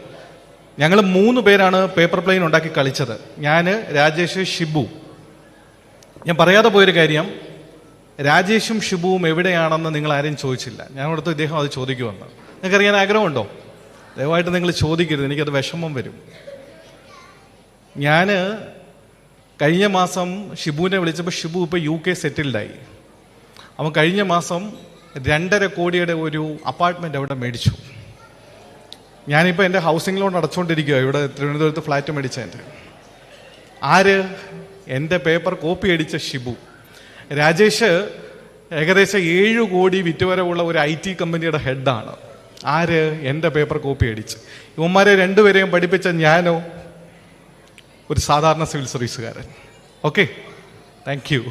ഞങ്ങൾ 3 പേരാണ് പേപ്പർ പ്ലെയിൻ ഉണ്ടാക്കി കളിച്ചത്. ഞാൻ, രാജേഷ്, ഷിബു. ഞാൻ പറയാതെ പോയൊരു കാര്യം, രാജേഷും ഷിബുവും എവിടെയാണെന്ന് നിങ്ങൾ ആരെയും ചോദിച്ചില്ല. ഞാൻ അവിടുത്തെ ഇദ്ദേഹം അത് ചോദിക്കുമെന്ന്. നിങ്ങൾക്കറിയാൻ ആഗ്രഹമുണ്ടോ? ദയവായിട്ട് നിങ്ങൾ ചോദിക്കരുത്, എനിക്കത് വിഷമം വരും. ഞാൻ കഴിഞ്ഞ മാസം ഷിബുവിനെ വിളിച്ചപ്പോൾ ഷിബു ഇപ്പോൾ UK സെറ്റിൽഡായി. അവൻ കഴിഞ്ഞ മാസം 2.5 കോടിയുടെ ഒരു അപ്പാർട്ട്മെൻറ്റ് അവിടെ മേടിച്ചു. ഞാനിപ്പോൾ എൻ്റെ ഹൗസിംഗ് ലോൺ അടച്ചുകൊണ്ടിരിക്കുക, ഇവിടെ തിരുവനന്തപുരത്ത് ഫ്ലാറ്റ് മേടിച്ചതിൻ്റെ. ആര്? എൻ്റെ പേപ്പർ കോപ്പി അടിച്ച ഷിബു. രാജേഷ് ഏകദേശം 7 കോടി വിറ്റുവരവുള്ള ഒരു IT കമ്പനിയുടെ ഹെഡാണ്. ആര്? എൻ്റെ പേപ്പർ കോപ്പി അടിച്ച്. ഇവന്മാരെ രണ്ടുപേരെയും പഠിപ്പിച്ച ഞാനോ ഒരു സാധാരണ സിവിൽ സർവീസുകാരൻ. Okay, thank you.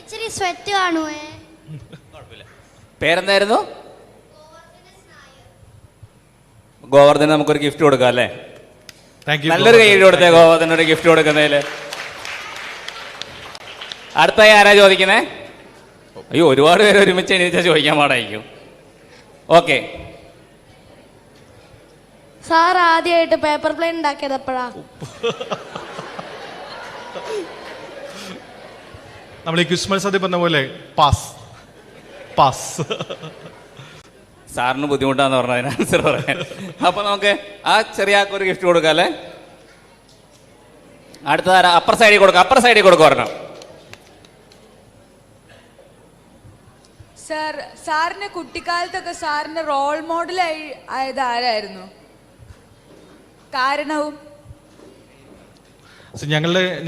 ഇച്ചിരി സ്വെറ്റ് കാണുവേ. പേരെന്തായിരുന്നു? ഗോവർദ്ധന് നമുക്കൊരു ഗിഫ്റ്റ് കൊടുക്കാം അല്ലേ? Thank you. നല്ലൊരു കൈ കൊടുത്തേ ഗോവർദ്ധന് ഒരു ഗിഫ്റ്റ് കൊടുക്കുന്നതിൽ. അടുത്തായി ആരാ ചോദിക്കുന്നേ? അയ്യോ, ഒരുപാട് പേര് ഒരുമിച്ച് എണീച്ചാൽ ചോദിക്കാൻ പാടായിരിക്കും. ഓക്കെ, സാർ ആദ്യമായിട്ട് പേപ്പർ പ്ലെയിൻ ഉണ്ടാക്കിയത് എപ്പോഴാ? നമ്മൾ ഈ ക്രിസ്മസ് സദ്യ പറഞ്ഞ പോലെ പാസ് പാസ്. സാറിന് ബുദ്ധിമുട്ടാന്ന് പറഞ്ഞതിന് ആൻസർ പറയാൻ. അപ്പൊ നമുക്ക് ആ ചെറിയ ഒരു ഗിഫ്റ്റ് കൊടുക്കാം അല്ലേ? അടുത്തതാരാ? അപ്പർ സൈഡിൽ കൊടുക്കാം, അപ്പർ സൈഡിൽ കൊടുക്കുക പറഞ്ഞോ. സാർ, സാറിന് കുട്ടിക്കാലത്തൊക്കെ സാറിന് റോൾ മോഡൽ ആയത് ആരായിരുന്നു? കാരണവും?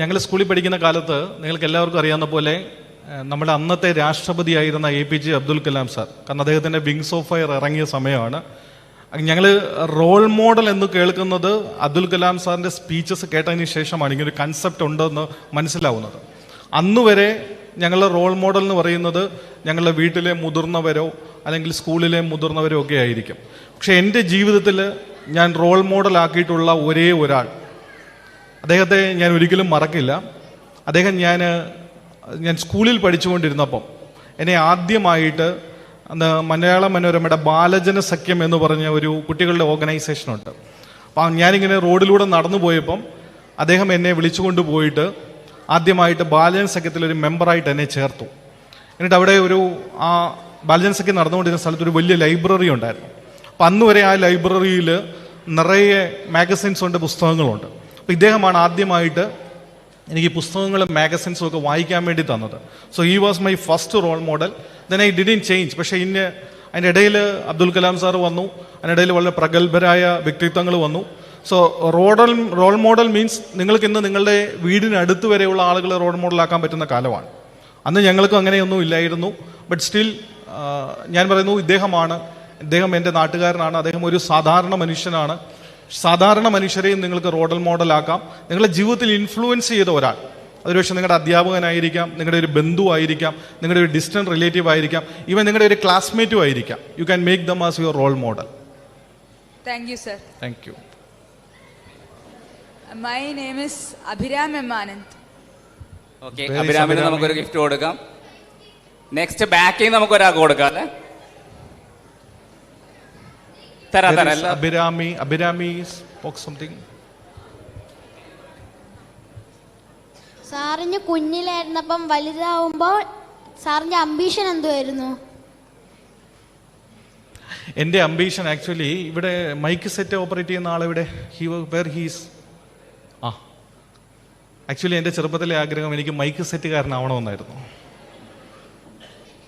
ഞങ്ങൾ സ്കൂളിൽ പഠിക്കുന്ന കാലത്ത് നിങ്ങൾക്ക് എല്ലാവർക്കും അറിയാവുന്ന പോലെ നമ്മുടെ അന്നത്തെ രാഷ്ട്രപതിയായിരുന്ന APJ അബ്ദുൽ കലാം സാർ, കാരണം അദ്ദേഹത്തിൻ്റെ വിങ്സ് ഓഫ് ഫയർ ഇറങ്ങിയ സമയമാണ്. ഞങ്ങൾ റോൾ മോഡൽ എന്ന് കേൾക്കുന്നത് അബ്ദുൽ കലാം സാറിൻ്റെ സ്പീച്ചസ് കേട്ടതിന് ശേഷമാണ് ഇങ്ങനൊരു കൺസെപ്റ്റ് ഉണ്ടെന്ന് മനസ്സിലാവുന്നത്. അന്നുവരെ ഞങ്ങളുടെ റോൾ മോഡൽ എന്ന് പറയുന്നത് ഞങ്ങളുടെ വീട്ടിലെ മുതിർന്നവരോ അല്ലെങ്കിൽ സ്കൂളിലെ മുതിർന്നവരോ ഒക്കെ ആയിരിക്കും. പക്ഷെ എൻ്റെ ജീവിതത്തിൽ ഞാൻ റോൾ മോഡലാക്കിയിട്ടുള്ള ഒരേ ഒരാൾ, അദ്ദേഹത്തെ ഞാൻ ഒരിക്കലും മറക്കില്ല. അദ്ദേഹം ഞാൻ സ്കൂളിൽ പഠിച്ചുകൊണ്ടിരുന്നപ്പം എന്നെ ആദ്യമായിട്ട് അന്ന് മലയാള മനോരമയുടെ ബാലജന സഖ്യം എന്ന് പറഞ്ഞ ഒരു കുട്ടികളുടെ ഓർഗനൈസേഷനുണ്ട്. അപ്പം ഞാനിങ്ങനെ റോഡിലൂടെ നടന്നു പോയപ്പം അദ്ദേഹം എന്നെ വിളിച്ചുകൊണ്ട് പോയിട്ട് ആദ്യമായിട്ട് ബാലജന സഖ്യത്തിലൊരു മെമ്പറായിട്ട് എന്നെ ചേർത്തു. എന്നിട്ട് അവിടെ ആ ബാലജന സഖ്യം നടന്നുകൊണ്ടിരുന്ന സ്ഥലത്ത് ഒരു വലിയ ലൈബ്രറി ഉണ്ടായിരുന്നു. അപ്പം അന്ന് വരെ ആ ലൈബ്രറിയിൽ നിറയെ മാഗസിൻസ് ഉണ്ട്, പുസ്തകങ്ങളുണ്ട്. അപ്പോൾ ഇദ്ദേഹമാണ് ആദ്യമായിട്ട് എനിക്ക് പുസ്തകങ്ങളും മാഗസിൻസും ഒക്കെ വായിക്കാൻ വേണ്ടി തന്നത്. So he was my first role model. Then I didn't change. പക്ഷേ അതിൻ്റെ ഇടയിൽ അബ്ദുൽ കലാം സാർ വന്നു, അതിനിടയിൽ വളരെ പ്രഗത്ഭരായ വ്യക്തിത്വങ്ങൾ വന്നു. സോ റോൾ മോഡൽ മീൻസ് നിങ്ങൾക്ക് ഇന്ന് നിങ്ങളുടെ വീടിനടുത്ത് വരെയുള്ള ആളുകളെ റോൾ മോഡലാക്കാൻ പറ്റുന്ന കാലമാണ്. അന്ന് ഞങ്ങൾക്കും അങ്ങനെയൊന്നും ഇല്ലായിരുന്നു. ബട്ട് സ്റ്റിൽ ഞാൻ പറയുന്നു, ഇദ്ദേഹം എൻ്റെ നാട്ടുകാരനാണ്. അദ്ദേഹം ഒരു സാധാരണ മനുഷ്യനാണ്. സാധാരണ മനുഷ്യരെയും നിങ്ങൾക്ക് റോൾ മോഡലാക്കാം. നിങ്ങളുടെ ജീവിതത്തിൽ ഇൻഫ്ലുവൻസ് ചെയ്ത ഒരാൾ, അതൊരു പക്ഷേ നിങ്ങളുടെ അധ്യാപകനായിരിക്കാം, നിങ്ങളുടെ ഒരു ബന്ധുവായിരിക്കാം, നിങ്ങളുടെ ഒരു ഡിസ്റ്റന്റ് റിലേറ്റീവ് ആയിരിക്കാം, ഈവൻ നിങ്ങളുടെ ഒരു ക്ലാസ്മേറ്റും ആയിരിക്കാം. You can make them as your role model. Thank you sir. Thank you. My name is Abhiram M Anand. Okay, അഭിരാമിന് നമുക്കൊരു ഗിഫ്റ്റ് കൊടുക്കാം. നെക്സ്റ്റ് ബാക്കിൽ നമുക്ക് ഒരാൾക്ക് കൊടുക്കാം അല്ലേ? Abhirami spoke something. സാറിന് കുഞ്ഞിലായിരുന്നപ്പം വലുതാവുമ്പോൾ സാറിന്റെ അംബീഷൻ എന്തുവായിരുന്നു? എൻ്റെ അംബീഷൻ ആക്ച്വലി ഇവിടെ മൈക്ക് സെറ്റ് ഓപ്പറേറ്റ് ചെയ്യുന്ന ആളിവിടെ ആക്ച്വലി എൻ്റെ ചെറുപ്പത്തിലെ ആഗ്രഹം എനിക്ക് മൈക്ക് സെറ്റുകാരനാവണമെന്നായിരുന്നു.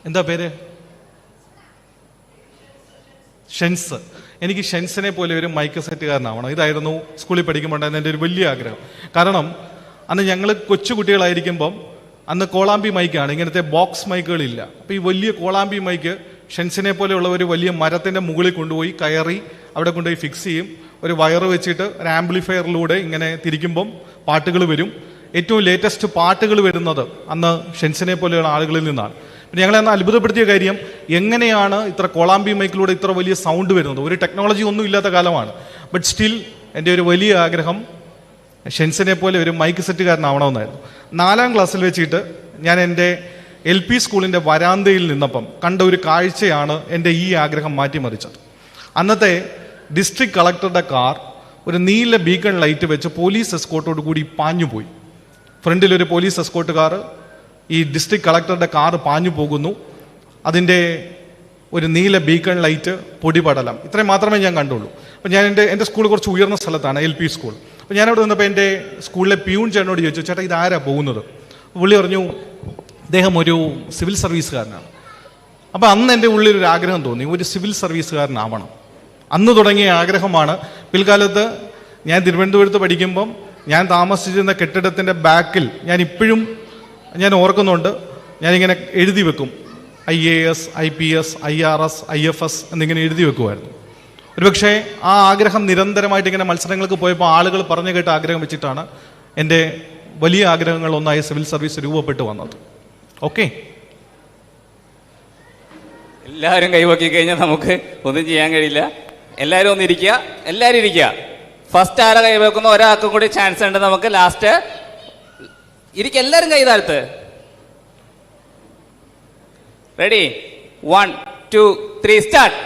എന്താ പേര്? ഷെൻസ്. എനിക്ക് ഷെൻസിനെ പോലെ ഒരു മൈക്ക് സെറ്റുകാരനാവണം. ഇതായിരുന്നു സ്കൂളിൽ പഠിക്കുമ്പോൾ എൻ്റെ ഒരു വലിയ ആഗ്രഹം. കാരണം അന്ന് ഞങ്ങൾ കൊച്ചുകുട്ടികളായിരിക്കുമ്പം അന്ന് കോളാമ്പി മൈക്കാണ്, ഇങ്ങനത്തെ ബോക്സ് മൈക്കുകളില്ല. അപ്പോൾ ഈ വലിയ കോളാമ്പി മൈക്ക് ഷെൻസിനെ പോലെയുള്ള ഒരു വലിയ മരത്തിൻ്റെ മുകളിൽ കൊണ്ടുപോയി കയറി അവിടെ കൊണ്ടുപോയി ഫിക്സ് ചെയ്യും. ഒരു വയറ് വെച്ചിട്ട് ഒരു ആംപ്ലിഫയറിലൂടെ ഇങ്ങനെ തിരിക്കുമ്പം പാട്ടുകൾ വരും. ഏറ്റവും ലേറ്റസ്റ്റ് പാട്ടുകൾ വരുന്നത് അന്ന് ഷെൻസിനെ പോലെയുള്ള ആളുകളിൽ നിന്നാണ്. പിന്നെ ഞങ്ങളെ അന്ന് അത്ഭുതപ്പെടുത്തിയ കാര്യം, എങ്ങനെയാണ് ഇത്ര കോളാമ്പി മൈക്കിലൂടെ ഇത്ര വലിയ സൗണ്ട് വരുന്നത്? ഒരു ടെക്നോളജി ഒന്നും ഇല്ലാത്ത കാലമാണ്. ബട്ട് സ്റ്റിൽ എൻ്റെ ഒരു വലിയ ആഗ്രഹം ഷെൻസിനെ പോലെ ഒരു മൈക്ക് സെറ്റുകാരനാവണമെന്നായിരുന്നു. 4ാം ക്ലാസ്സിൽ വെച്ചിട്ട് ഞാൻ എൻ്റെ LP സ്കൂളിൻ്റെ വരാന്തയിൽ നിന്നപ്പം കണ്ട ഒരു കാഴ്ചയാണ് എൻ്റെ ഈ ആഗ്രഹം മാറ്റിമറിച്ചത്. അന്നത്തെ ഡിസ്ട്രിക്ട് കളക്ടറുടെ കാർ ഒരു നീല ബീക്കൺ ലൈറ്റ് വെച്ച് പോലീസ് എസ്കോർട്ടോട് കൂടി പാഞ്ഞുപോയി. ഫ്രണ്ടിലൊരു പോലീസ് എസ്കോർട്ട് കാർ, ഈ ഡിസ്ട്രിക്ട് കളക്ടറുടെ കാർ പാഞ്ഞു പോകുന്നു. അതിൻ്റെ ഒരു നീല ബീക്കൺ ലൈറ്റ്, പൊടിപടലം, ഇത്രയും മാത്രമേ ഞാൻ കണ്ടുള്ളൂ. അപ്പം ഞാൻ എൻ്റെ സ്കൂൾ കുറച്ച് ഉയർന്ന സ്ഥലത്താണ്, LP സ്കൂൾ. അപ്പോൾ ഞാനവിടെ നിന്നപ്പോൾ എൻ്റെ സ്കൂളിലെ പ്യൂൺ ചേട്ടനോട് ചോദിച്ചു, ചേട്ടാ ഇതാരാ പോകുന്നത്? പുള്ളി പറഞ്ഞു, അദ്ദേഹം ഒരു സിവിൽ സർവീസുകാരനാണ്. അപ്പോൾ അന്ന് എൻ്റെ ഉള്ളിലൊരു ആഗ്രഹം തോന്നി, ഒരു സിവിൽ സർവീസുകാരനാവണം. അന്ന് തുടങ്ങിയ ആഗ്രഹമാണ്. പിൽക്കാലത്ത് ഞാൻ തിരുവനന്തപുരത്ത് പഠിക്കുമ്പം ഞാൻ താമസിച്ചിരുന്ന കെട്ടിടത്തിൻ്റെ ബാക്കിൽ ഞാൻ ഇപ്പോഴും ഓർക്കുന്നുണ്ട്, ഞാനിങ്ങനെ എഴുതി വെക്കും, IAS, IPS, IRS, IFS എന്നിങ്ങനെ എഴുതി വെക്കുമായിരുന്നു. ഒരുപക്ഷെ ആ ആഗ്രഹം നിരന്തരമായിട്ട് ഇങ്ങനെ മത്സരങ്ങൾക്ക് പോയപ്പോൾ ആളുകൾ പറഞ്ഞു കേട്ട ആഗ്രഹം വെച്ചിട്ടാണ് എൻ്റെ വലിയ ആഗ്രഹങ്ങളൊന്നായി സിവിൽ സർവീസ് രൂപപ്പെട്ടു വന്നത്. ഓക്കെ, എല്ലാവരും കൈവക്കി കഴിഞ്ഞാൽ നമുക്ക് ഒന്നും ചെയ്യാൻ കഴിയില്ല. എല്ലാവരും ഒന്ന് ഇരിക്കുക, എല്ലാവരും ഇരിക്കുക. ഫസ്റ്റ് ആരെ കൈവെക്കുന്ന ഒരാൾക്കും കൂടി ചാൻസ് ഉണ്ട് നമുക്ക്. ലാസ്റ്റ് ഇരിക്കുക, എല്ലാവരും കൈ താഴ്ത്ത്. Ready, 1, 2, 3 start.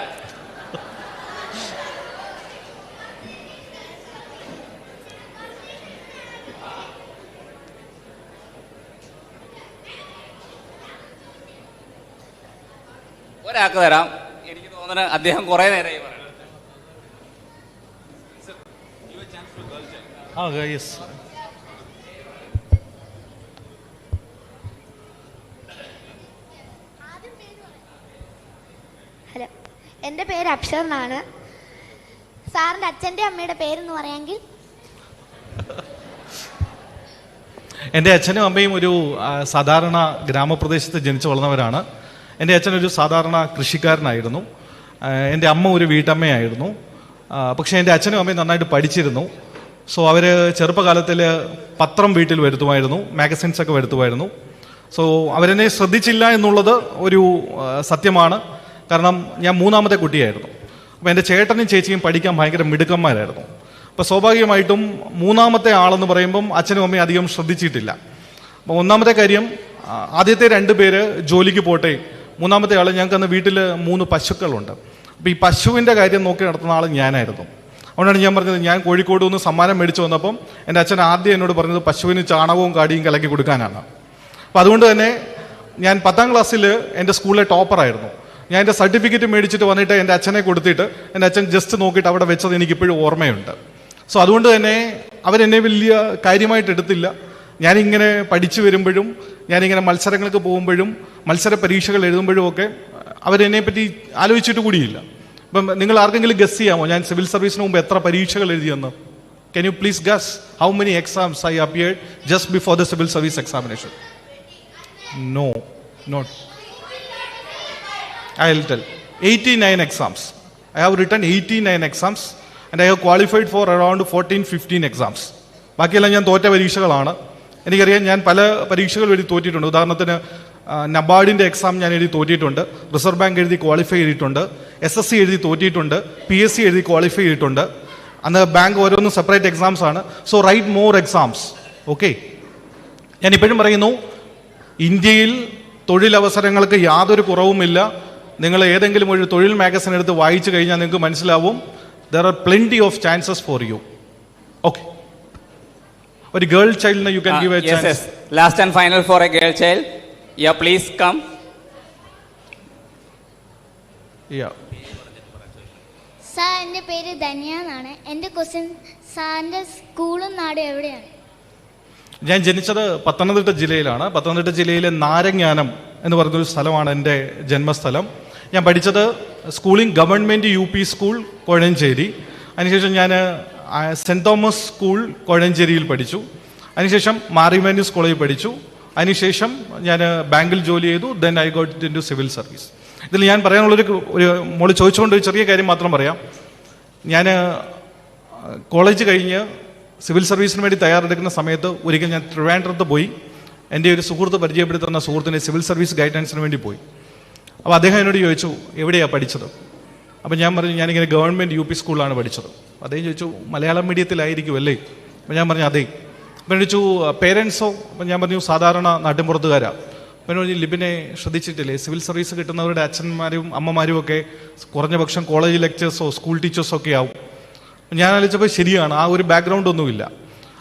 ഒരാൾക്ക് തരാം. എനിക്ക് തോന്നുന്നു അദ്ദേഹം കുറെ നേരമായി പറയുന്നത്. ഹലോ, എൻ്റെ പേര് അക്ഷർ എന്നാണ്. സാറിൻ്റെ അച്ഛൻ്റെ അമ്മയുടെ പേരെന്ന് പറയാമെങ്കിൽ? എൻ്റെ അച്ഛനും അമ്മയും ഒരു സാധാരണ ഗ്രാമപ്രദേശത്ത് ജനിച്ചു വളർന്നവരാണ്. എൻ്റെ അച്ഛനൊരു സാധാരണ കൃഷിക്കാരനായിരുന്നു. എൻ്റെ അമ്മ ഒരു വീട്ടമ്മയായിരുന്നു. പക്ഷേ എൻ്റെ അച്ഛനും അമ്മയും നന്നായിട്ട് പഠിച്ചിരുന്നു. സോ അവർ ചെറുപ്പകാലത്തിൽ പത്രം വീട്ടിൽ വരുത്തുമായിരുന്നു, മാഗസിൻസൊക്കെ വരുത്തുമായിരുന്നു. സോ അവരെന്നെ ശ്രദ്ധിച്ചില്ല എന്നുള്ളത് ഒരു സത്യമാണ്. കാരണം ഞാൻ മൂന്നാമത്തെ കുട്ടിയായിരുന്നു. അപ്പോൾ എൻ്റെ ചേട്ടനും ചേച്ചിയും പഠിക്കാൻ ഭയങ്കര മിടുക്കന്മാരായിരുന്നു. അപ്പോൾ സ്വാഭാവികമായിട്ടും മൂന്നാമത്തെ ആളെന്ന് പറയുമ്പം അച്ഛനും അമ്മയും അധികം ശ്രദ്ധിച്ചിട്ടില്ല. അപ്പോൾ ഒന്നാമത്തെ കാര്യം, ആദ്യത്തെ 2 പേര് ജോലിക്ക് പോട്ടെ, മൂന്നാമത്തെ ആൾ, ഞങ്ങൾക്ക് അന്ന് വീട്ടിൽ 3 പശുക്കളുണ്ട്. അപ്പോൾ ഈ പശുവിൻ്റെ കാര്യം നോക്കി നടത്തുന്ന ആൾ ഞാനായിരുന്നു. അതുകൊണ്ടാണ് ഞാൻ പറഞ്ഞത്, ഞാൻ കോഴിക്കോട് നിന്ന് സമ്മാനം മേടിച്ചു വന്നപ്പം എൻ്റെ അച്ഛൻ ആദ്യം എന്നോട് പറഞ്ഞത് പശുവിന് ചാണകവും കാടിയും കലക്കി കൊടുക്കാനാണ്. അപ്പോൾ അതുകൊണ്ട് തന്നെ ഞാൻ 10ാം ക്ലാസ്സിൽ എൻ്റെ സ്കൂളിലെ ടോപ്പറായിരുന്നു. ഞാൻ എൻ്റെ സർട്ടിഫിക്കറ്റ് മേടിച്ചിട്ട് വന്നിട്ട് എൻ്റെ അച്ഛനെ കൊടുത്തിട്ട് എൻ്റെ അച്ഛൻ ജസ്റ്റ് നോക്കിയിട്ട് അവിടെ വെച്ചത് എനിക്കിപ്പോഴും ഓർമ്മയുണ്ട്. സോ അതുകൊണ്ട് തന്നെ അവരെന്നെ വലിയ കാര്യമായിട്ട് എടുത്തില്ല. ഞാനിങ്ങനെ പഠിച്ചു വരുമ്പോഴും ഞാനിങ്ങനെ മത്സരങ്ങൾക്ക് പോകുമ്പോഴും മത്സര പരീക്ഷകൾ എഴുതുമ്പോഴും ഒക്കെ അവരെന്നെ പറ്റി ആലോചിച്ചിട്ട് കൂടിയില്ല. ഇപ്പം നിങ്ങൾ ആർക്കെങ്കിലും ഗസ് ചെയ്യാമോ ഞാൻ സിവിൽ സർവീസിന് മുമ്പ് എത്ര പരീക്ഷകൾ എഴുതിയെന്ന്? Can you please guess how many exams I appeared just before the civil service examination? No, not. I'll tell. 89 exams. I have written 89 exams and I have qualified for around 14-15 exams. ബാക്കിയെല്ലാം ഞാൻ തോറ്റ പരീക്ഷകളാണ്. എനിക്കറിയാം, ഞാൻ പല പരീക്ഷകൾ എഴുതി തോറ്റിട്ടുണ്ട്. ഉദാഹരണത്തിന് നബാർഡിൻ്റെ exam ഞാൻ എഴുതി തോറ്റിട്ടുണ്ട്, റിസർവ് ബാങ്ക് എഴുതി ക്വാളിഫൈ ചെയ്തിട്ടുണ്ട്, SSC എഴുതി തോറ്റിട്ടുണ്ട്, PSC എഴുതി ക്വാളിഫൈ ചെയ്തിട്ടുണ്ട്. അന്ന് ബാങ്ക് ഓരോന്നും സെപ്പറേറ്റ് എക്സാംസ് ആണ്. So write more exams. Okay, ഞാൻ ഇപ്പോഴും പറയുന്നു, ഇന്ത്യയിൽ തൊഴിലവസരങ്ങൾക്ക് യാതൊരു കുറവുമില്ല. നിങ്ങൾ ഏതെങ്കിലും ഒരു തൊഴിൽ മാഗസിൻ എടുത്ത് വായിച്ചു കഴിഞ്ഞാൽ നിങ്ങൾക്ക് മനസ്സിലാവും, there are plenty of chances for you. Okay, ഒരു ഗേൾ ചൈൽഡിന് you can give a chance. Last and final for a girl child. Ya, please come. Ya, sir, എൻ്റെ പേര് ധന്യ എന്നാണ്. എൻ്റെ ക്വസ്റ്റ്യൻ, സാറിൻ്റെ സ്കൂളും നാടും എവിടെയാണ്? ഞാൻ ജനിച്ചത് പത്തനംതിട്ട ജില്ലയിലാണ്. പത്തനംതിട്ട ജില്ലയിലെ നാരങ്ങാനം എന്ന് പറയുന്നൊരു സ്ഥലമാണ് എൻ്റെ ജന്മസ്ഥലം. ഞാൻ പഠിച്ചത് schooling government UP school Kozhencherry. അതിനുശേഷം ഞാൻ സെൻറ് തോമസ് സ്കൂൾ കോഴഞ്ചേരിയിൽ പഠിച്ചു. അതിനുശേഷം മാർ ഇവാനിയോസ് കോളേജിൽ പഠിച്ചു. അതിനുശേഷം ഞാൻ ബാങ്കിൽ ജോലി ചെയ്തു. Then I got into civil service. ഇതിൽ ഞാൻ പറയാനുള്ളൊരു മോള് ചോദിച്ചുകൊണ്ട് ഒരു ചെറിയ കാര്യം മാത്രം പറയാം. ഞാൻ കോളേജ് കഴിഞ്ഞ് സിവിൽ സർവീസിന് വേണ്ടി തയ്യാറെടുക്കുന്ന സമയത്ത് ഒരിക്കൽ ഞാൻ ട്രിവാൻഡ്രത്ത് പോയി. എൻ്റെ ഒരു സുഹൃത്ത് പരിചയപ്പെടുത്തുന്ന സുഹൃത്തിനെ സിവിൽ സർവീസ് ഗൈഡൻസിന് വേണ്ടി പോയി. അപ്പോൾ അദ്ദേഹം എന്നോട് ചോദിച്ചു, എവിടെയാണ് പഠിച്ചത്? അപ്പോൾ ഞാൻ പറഞ്ഞു, ഞാനിങ്ങനെ ഗവൺമെൻറ് UP സ്കൂളിലാണ് പഠിച്ചത്. അദ്ദേഹം ചോദിച്ചു, മലയാളം മീഡിയത്തിലായിരിക്കും അല്ലേ? അപ്പോൾ ഞാൻ പറഞ്ഞു അതെ. അപ്പോൾ ചോദിച്ചു, പേരൻസോ? അപ്പോൾ ഞാൻ പറഞ്ഞു, സാധാരണ നാട്ടിൻപുറത്തുകാരാണ്. അപ്പോൾ പറഞ്ഞു, ലിബിനെ ശ്രദ്ധിച്ചിട്ടില്ലേ, സിവിൽ സർവീസ് കിട്ടുന്നവരുടെ അച്ഛന്മാരും അമ്മമാരും ഒക്കെ കുറഞ്ഞ പക്ഷം കോളേജ് ലെക്ചേഴ്സോ സ്കൂൾ ടീച്ചേഴ്സോ ഒക്കെ ആവും. ഞാൻ ആലോചിച്ചപ്പോൾ ശരിയാണ്, ആ ഒരു ബാക്ക്ഗ്രൗണ്ട് ഒന്നുമില്ല.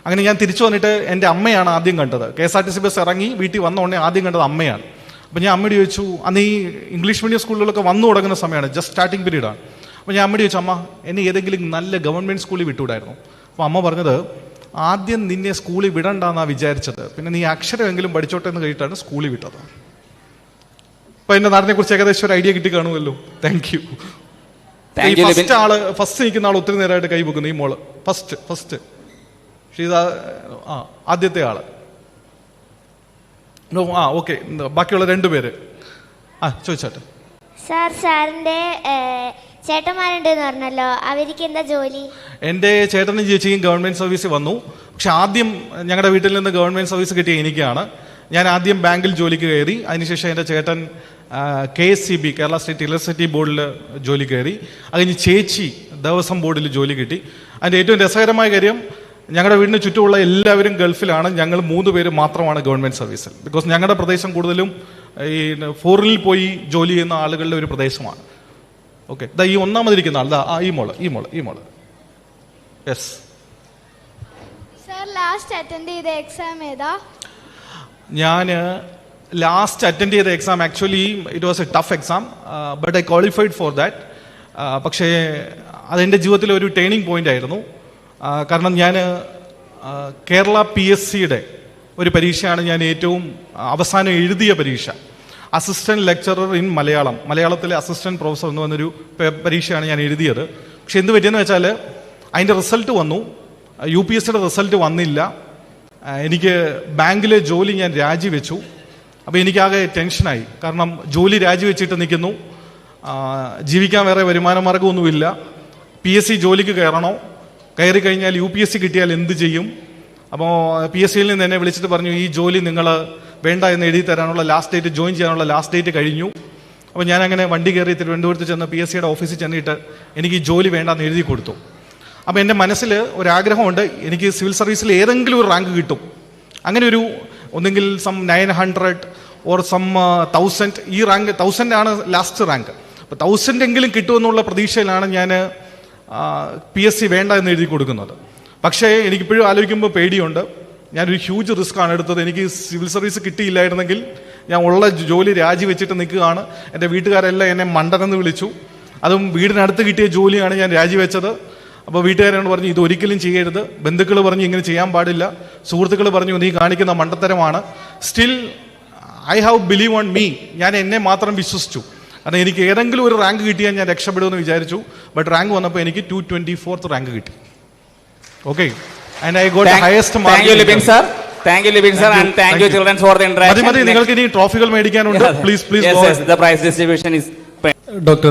അങ്ങനെ ഞാൻ തിരിച്ചു വന്നിട്ട് എൻ്റെ അമ്മയാണ് ആദ്യം കണ്ടത്. KSRTC ബസ് ഇറങ്ങി വീട്ടിൽ വന്ന ഉടനെ ആദ്യം കണ്ടത് അമ്മയാണ്. അപ്പോൾ ഞാൻ അമ്മയോട് ചോദിച്ചു, അന്ന് ഈ ഇംഗ്ലീഷ് മീഡിയം സ്കൂളുകളൊക്കെ വന്നു തുടങ്ങുന്ന സമയമാണ്, ജസ്റ്റ് സ്റ്റാർട്ടിങ് പീരീഡാണ്. അപ്പോൾ ഞാൻ അമ്മയോട് ചോദിച്ചു, അമ്മ എന്നെ ഏതെങ്കിലും നല്ല ഗവൺമെൻറ് സ്കൂളിൽ വിട്ടുവിടായിരുന്നു? അപ്പോൾ അമ്മ പറഞ്ഞത്, ആദ്യം നിന്നെ സ്കൂളിൽ വിടണ്ടെന്നാണ് വിചാരിച്ചത്, പിന്നെ നീ അക്ഷരമെങ്കിലും പഠിച്ചോട്ടെ എന്ന് കഴിഞ്ഞിട്ടാണ് സ്കൂളിൽ വിട്ടത്. അപ്പോൾ എൻ്റെ നാടിനെ കുറിച്ച് ഏകദേശം ഒരു ഐഡിയ കിട്ടി കാണുമല്ലോ. Thank you. ഫസ്റ്റ് നിൽക്കുന്ന ആൾ ഒത്തിരി നേരമായിട്ട് കൈ വെക്കുന്നു. ഈ മോള് ഫസ്റ്റ് ആദ്യത്തെ ആള്. ഓക്കെ, ബാക്കിയുള്ള 2 പേര്. ആ ചോദിച്ചോട്ടെ. സാറിന്റെ ചേട്ടന്മാരുണ്ടെന്ന് പറഞ്ഞല്ലോ, അവർക്ക് എന്താ ജോലി? എൻ്റെ ചേട്ടനും ചേച്ചിയും ഗവൺമെൻറ് സർവീസിൽ വന്നു. പക്ഷെ ആദ്യം ഞങ്ങളുടെ വീട്ടിൽ നിന്ന് ഗവൺമെൻറ് സർവീസ് കിട്ടിയ എനിക്കാണ്. ഞാൻ ആദ്യം ബാങ്കിൽ ജോലിക്ക് കയറി. അതിനുശേഷം എൻ്റെ ചേട്ടൻ KSCB കേരള സ്റ്റേറ്റ് ഇലക്ട്രിസിറ്റി ബോർഡിൽ ജോലി കയറി. അത് കഴിഞ്ഞ് ചേച്ചി ദേവസ്വം ബോർഡിൽ ജോലി കിട്ടി. അതിൻ്റെ ഏറ്റവും രസകരമായ കാര്യം, ഞങ്ങളുടെ വീടിന് ചുറ്റുമുള്ള എല്ലാവരും ഗൾഫിലാണ്, ഞങ്ങൾ 3 പേര് മാത്രമാണ് ഗവൺമെൻറ് സർവീസിൽ. ബിക്കോസ് ഞങ്ങളുടെ പ്രദേശം കൂടുതലും ഈ ഫോറിനിൽ പോയി ജോലി ചെയ്യുന്ന ആളുകളുടെ ഒരു പ്രദേശമാണ്. ഓക്കെ, ഇതാ ഈ ഒന്നാമതിരിക്കുന്ന ആൾ, ഈ മോള്. യെസ് സർ, ലാസ്റ്റ് അറ്റൻഡ് ചെയ്ത എക്സാം ഏതാ? ഞാൻ ലാസ്റ്റ് അറ്റൻഡ് ചെയ്ത exam actually it was A tough exam, but I qualified for that. പക്ഷേ അതെൻ്റെ ജീവിതത്തിലെ ഒരു ടേണിംഗ് പോയിന്റ് ആയിരുന്നു. കാരണം ഞാൻ കേരള PSCയുടെ ഒരു പരീക്ഷയാണ് ഞാൻ ഏറ്റവും അവസാനം എഴുതിയ പരീക്ഷ. അസിസ്റ്റൻറ്റ് ലെക്ചറർ ഇൻ മലയാളത്തിലെ അസിസ്റ്റൻറ്റ് പ്രൊഫസർ എന്ന് പറഞ്ഞൊരു പരീക്ഷയാണ് ഞാൻ എഴുതിയത്. പക്ഷെ എന്ത് പറ്റിയെന്ന് വെച്ചാൽ അതിൻ്റെ റിസൾട്ട് വന്നു, UPSCയുടെ റിസൾട്ട് വന്നില്ല. എനിക്ക് ബാങ്കിലെ ജോലി ഞാൻ രാജിവെച്ചു. അപ്പോൾ എനിക്കാകെ ടെൻഷനായി. കാരണം ജോലി രാജിവെച്ചിട്ട് നിൽക്കുന്നു, ജീവിക്കാൻ വേറെ വരുമാന മാർഗ്ഗമൊന്നുമില്ല. PSC ജോലിക്ക് കയറി കഴിഞ്ഞാൽ UPSC കിട്ടിയാൽ എന്ത് ചെയ്യും? അപ്പോൾ PSCയിൽ നിന്ന് എന്നെ വിളിച്ചിട്ട് പറഞ്ഞു, ഈ ജോലി നിങ്ങൾ വേണ്ട എന്ന് എഴുതി തരാനുള്ള ലാസ്റ്റ് ഡേറ്റ്, ജോയിൻ ചെയ്യാനുള്ള ലാസ്റ്റ് ഡേറ്റ് കഴിഞ്ഞു. അപ്പോൾ ഞാൻ അങ്ങനെ വണ്ടി കയറി തിരുവനന്തപുരത്ത് ചെന്ന് PSCയുടെ ഓഫീസിൽ ചെന്നിട്ട് എനിക്ക് ഈ ജോലി വേണ്ടെന്ന് എഴുതി കൊടുത്തു. അപ്പോൾ എൻ്റെ മനസ്സിൽ ഒരാഗ്രഹമുണ്ട്, എനിക്ക് സിവിൽ സർവീസിൽ ഏതെങ്കിലും ഒരു റാങ്ക് കിട്ടും. അങ്ങനെ ഒരു ഒന്നെങ്കിൽ സം 900 ഓർ സം 1000. ഈ റാങ്ക് 1000 ആണ് ലാസ്റ്റ് റാങ്ക്. അപ്പോൾ 1000 എങ്കിലും കിട്ടുമെന്നുള്ള പ്രതീക്ഷയിലാണ് ഞാൻ PSC വേണ്ട എന്ന് എഴുതി കൊടുക്കുന്നത്. പക്ഷേ എനിക്കിപ്പോഴും ആലോചിക്കുമ്പോൾ പേടിയുണ്ട്. ഞാനൊരു ഹ്യൂജ് റിസ്ക് ആണ് എടുത്തത്. എനിക്ക് സിവിൽ സർവീസ് കിട്ടിയില്ലായിരുന്നെങ്കിൽ ഞാൻ ഉള്ള ജോലി രാജിവെച്ചിട്ട് നിൽക്കുകയാണ്. എൻ്റെ വീട്ടുകാരെല്ലാം എന്നെ മണ്ടനെന്ന് വിളിച്ചു. അതും വീടിനടുത്ത് കിട്ടിയ ജോലിയാണ് ഞാൻ രാജിവെച്ചത്. അപ്പോൾ വീട്ടുകാരോട് പറഞ്ഞു, ഇത് ഒരിക്കലും ചെയ്യരുത്. ബന്ധുക്കൾ പറഞ്ഞു ഇങ്ങനെ ചെയ്യാൻ പാടില്ല. സുഹൃത്തുക്കൾ പറഞ്ഞു നീ കാണിക്കുന്ന മണ്ടത്തരമാണ്. Still I have believe on me. ഞാൻ എന്നെ മാത്രം വിശ്വസിച്ചു. കാരണം എനിക്ക് ഏതെങ്കിലും ഒരു റാങ്ക് കിട്ടിയാൽ ഞാൻ രക്ഷപ്പെടുമെന്ന് വിചാരിച്ചു. ബട്ട് റാങ്ക് വന്നപ്പോൾ എനിക്ക് 224th റാങ്ക് കിട്ടി. Okay, and I got the highest mark. Thank you, Libin sir. And thank you, children, for the interaction. മതി, നിങ്ങൾക്ക് ഇനി ട്രോഫികൾ മേടിക്കാനുണ്ട്. Please Yes, the prize distribution is doctor